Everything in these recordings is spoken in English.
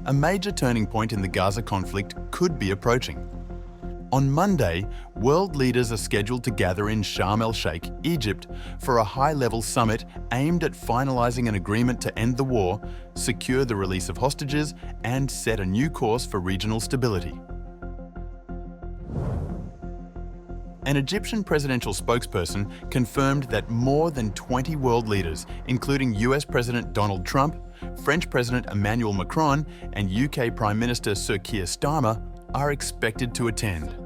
a major turning point in the Gaza conflict could be approaching. On Monday, world leaders are scheduled to gather in Sharm El-Sheikh, Egypt, for a high-level summit aimed at finalizing an agreement to end the war, secure the release of hostages, and set a new course for regional stability. An Egyptian presidential spokesperson confirmed that more than 20 world leaders, including US President Donald Trump, French President Emmanuel Macron, and UK Prime Minister Sir Keir Starmer, are expected to attend.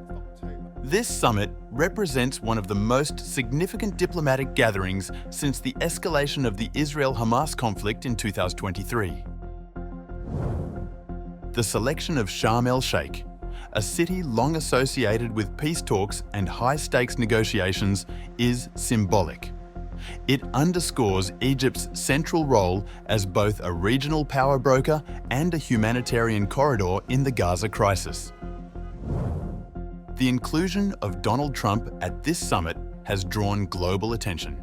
This summit represents one of the most significant diplomatic gatherings since the escalation of the Israel-Hamas conflict in 2023. The selection of Sharm El-Sheikh, a city long associated with peace talks and high-stakes negotiations, is symbolic. It underscores Egypt's central role as both a regional power broker and a humanitarian corridor in the Gaza crisis. The inclusion of Donald Trump at this summit has drawn global attention.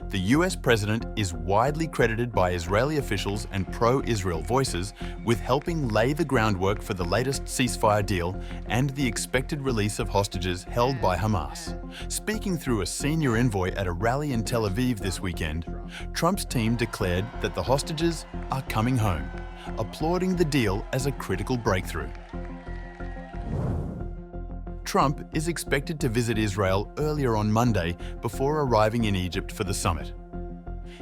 The US president is widely credited by Israeli officials and pro-Israel voices with helping lay the groundwork for the latest ceasefire deal and the expected release of hostages held by Hamas. Speaking through a senior envoy at a rally in Tel Aviv this weekend, Trump's team declared that the hostages are coming home, applauding the deal as a critical breakthrough. Trump is expected to visit Israel earlier on Monday before arriving in Egypt for the summit.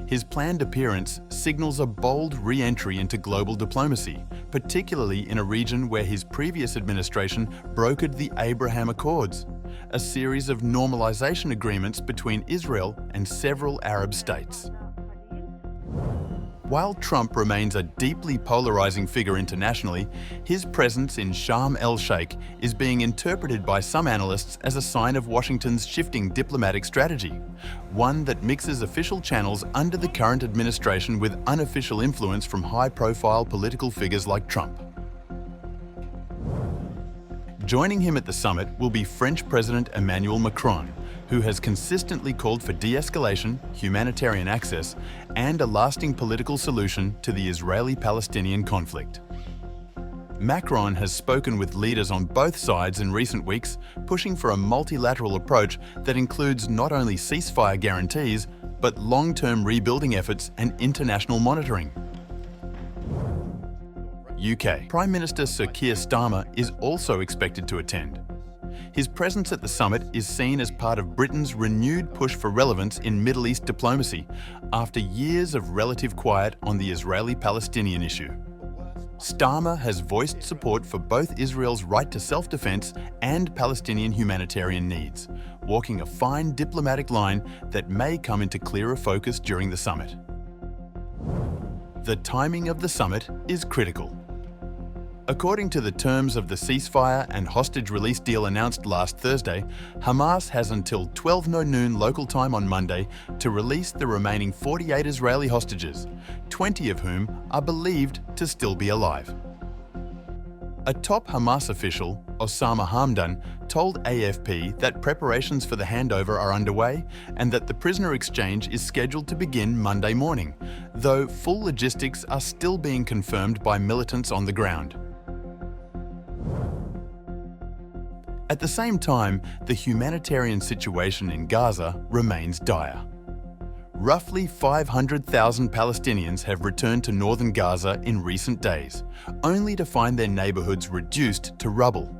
His planned appearance signals a bold re-entry into global diplomacy, particularly in a region where his previous administration brokered the Abraham Accords, a series of normalization agreements between Israel and several Arab states. While Trump remains a deeply polarizing figure internationally, his presence in Sharm El-Sheikh is being interpreted by some analysts as a sign of Washington's shifting diplomatic strategy, one that mixes official channels under the current administration with unofficial influence from high-profile political figures like Trump. Joining him at the summit will be French President Emmanuel Macron, who has consistently called for de-escalation, humanitarian access, and a lasting political solution to the Israeli-Palestinian conflict. Macron has spoken with leaders on both sides in recent weeks, pushing for a multilateral approach that includes not only ceasefire guarantees, but long-term rebuilding efforts and international monitoring. UK Prime Minister Sir Keir Starmer is also expected to attend. His presence at the summit is seen as part of Britain's renewed push for relevance in Middle East diplomacy after years of relative quiet on the Israeli-Palestinian issue. Starmer has voiced support for both Israel's right to self-defense and Palestinian humanitarian needs, walking a fine diplomatic line that may come into clearer focus during the summit. The timing of the summit is critical. According to the terms of the ceasefire and hostage release deal announced last Thursday, Hamas has until 12 noon local time on Monday to release the remaining 48 Israeli hostages, 20 of whom are believed to still be alive. A top Hamas official, Osama Hamdan, told AFP that preparations for the handover are underway and that the prisoner exchange is scheduled to begin Monday morning, though full logistics are still being confirmed by militants on the ground. At the same time, the humanitarian situation in Gaza remains dire. Roughly 500,000 Palestinians have returned to northern Gaza in recent days, only to find their neighborhoods reduced to rubble.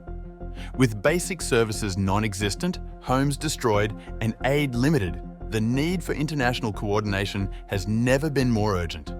With basic services non-existent, homes destroyed, and aid limited, the need for international coordination has never been more urgent.